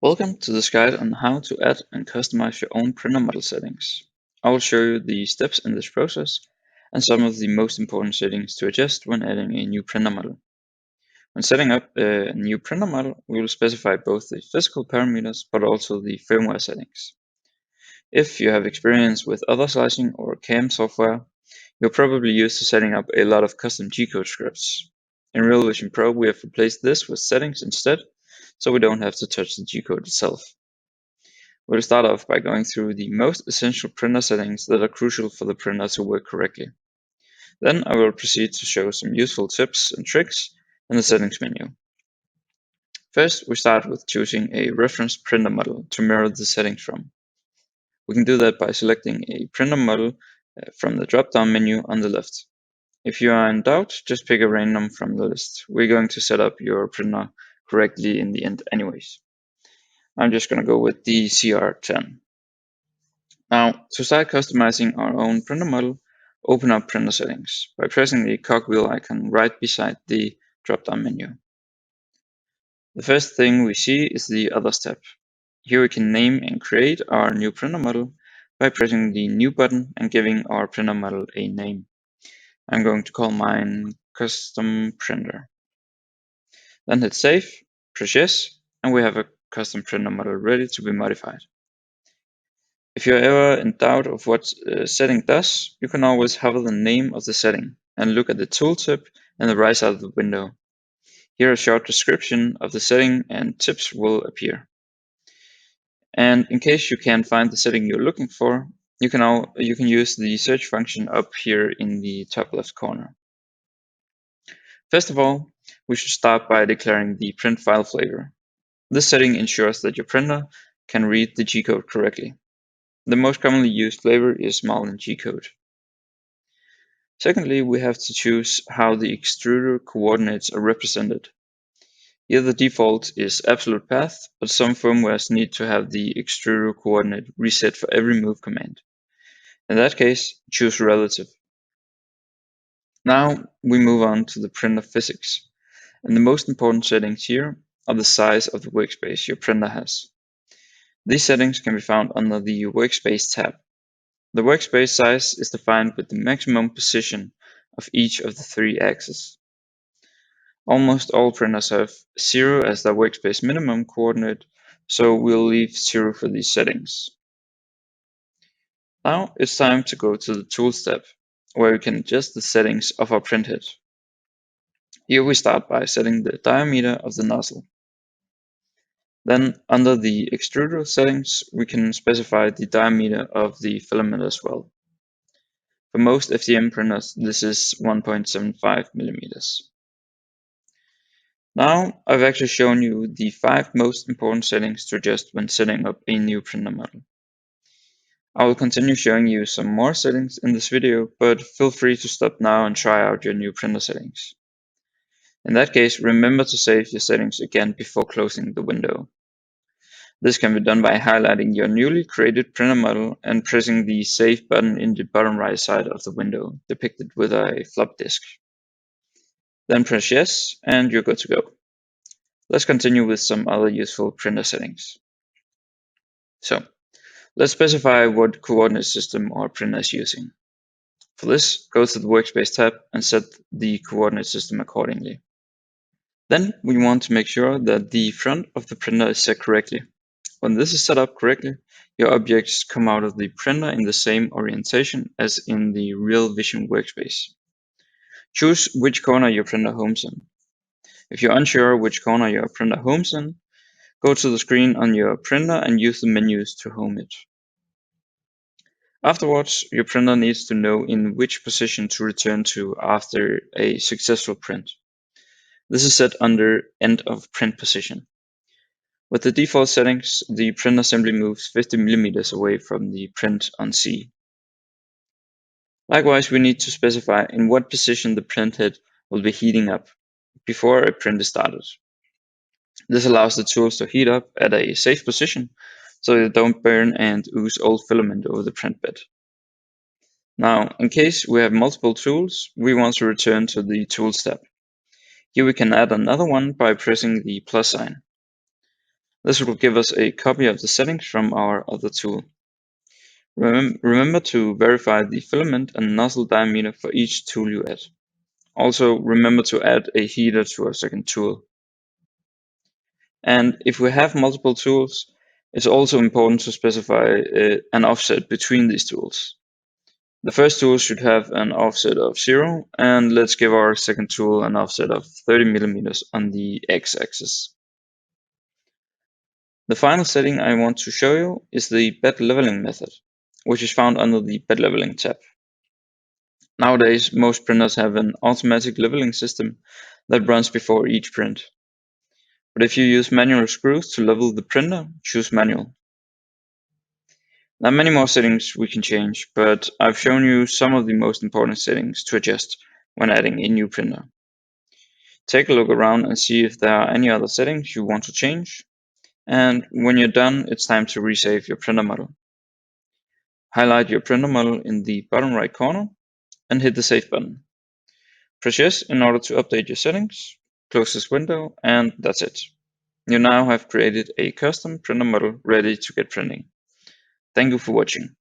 Welcome to this guide on how to add and customize your own printer model settings. I will show you the steps in this process and some of the most important settings to adjust when adding a new printer model. When setting up a new printer model, we will specify both the physical parameters but also the firmware settings. If you have experience with other slicing or CAM software, you're probably used to setting up a lot of custom G-code scripts. In REALvision Pro, we have replaced this with settings instead, so we don't have to touch the G-code itself. We'll start off by going through the most essential printer settings that are crucial for the printer to work correctly. Then I will proceed to show some useful tips and tricks in the settings menu. First, we start with choosing a reference printer model to mirror the settings from. We can do that by selecting a printer model from the drop-down menu on the left. If you are in doubt, just pick a random from the list. We're going to set up your printer correctly in the end anyways. I'm just going to go with the CR10. Now, to start customizing our own printer model, open up Printer Settings by pressing the cogwheel icon right beside the drop-down menu. The first thing we see is the Others tab. Here we can name and create our new printer model by pressing the New button and giving our printer model a name. I'm going to call mine Custom Printer. Then hit Save, press Yes, and we have a custom printer model ready to be modified. If you're ever in doubt of what a setting does, you can always hover the name of the setting and look at the tooltip in the right side of the window. Here a short description of the setting and tips will appear. And in case you can't find the setting you're looking for, you can use the search function up here in the top left corner. First of all, we should start by declaring the print file flavor. This setting ensures that your printer can read the G-code correctly. The most commonly used flavor is small in G-code. Secondly, we have to choose how the extruder coordinates are represented. Here the default is absolute path, but some firmwares need to have the extruder coordinate reset for every move command. In that case, choose relative. Now we move on to the printer physics, and the most important settings here are the size of the workspace your printer has. These settings can be found under the Workspace tab. The workspace size is defined with the maximum position of each of the three axes. Almost all printers have 0 as their workspace minimum coordinate, so we'll leave 0 for these settings. Now it's time to go to the Tools tab, where we can adjust the settings of our printhead. Here we start by setting the diameter of the nozzle. Then under the extruder settings, we can specify the diameter of the filament as well. For most FDM printers, this is 1.75 millimeters. Now I've actually shown you the 5 most important settings to adjust when setting up a new printer model. I will continue showing you some more settings in this video, but feel free to stop now and try out your new printer settings. In that case, remember to save your settings again before closing the window. This can be done by highlighting your newly created printer model and pressing the Save button in the bottom right side of the window, depicted with a flop disk. Then press Yes, and you're good to go. Let's continue with some other useful printer settings. So, let's specify what coordinate system our printer is using. For this, go to the Workspace tab and set the coordinate system accordingly. Then we want to make sure that the front of the printer is set correctly. When this is set up correctly, your objects come out of the printer in the same orientation as in the REALvision workspace. Choose which corner your printer homes in. If you're unsure which corner your printer homes in, go to the screen on your printer and use the menus to home it. Afterwards, your printer needs to know in which position to return to after a successful print. This is set under End of Print Position. With the default settings, the printer simply moves 50 millimeters away from the print on C. Likewise, we need to specify in what position the printhead will be heating up before a print is started. This allows the tools to heat up at a safe position so they don't burn and ooze old filament over the print bed. Now, in case we have multiple tools, we want to return to the Tools tab. Here we can add another one by pressing the plus sign. This will give us a copy of the settings from our other tool. Remember to verify the filament and nozzle diameter for each tool you add. Also, remember to add a heater to our second tool. And if we have multiple tools, it's also important to specify an offset between these tools. The first tool should have an offset of 0, and let's give our second tool an offset of 30 millimeters on the x-axis. The final setting I want to show you is the bed leveling method, which is found under the bed leveling tab. Nowadays, most printers have an automatic leveling system that runs before each print. But if you use manual screws to level the printer, choose manual. There are many more settings we can change, but I've shown you some of the most important settings to adjust when adding a new printer. Take a look around and see if there are any other settings you want to change. And when you're done, it's time to resave your printer model. Highlight your printer model in the bottom right corner and hit the Save button. Press yes in order to update your settings. Close this window, and that's it. You now have created a custom printer model ready to get printing. Thank you for watching.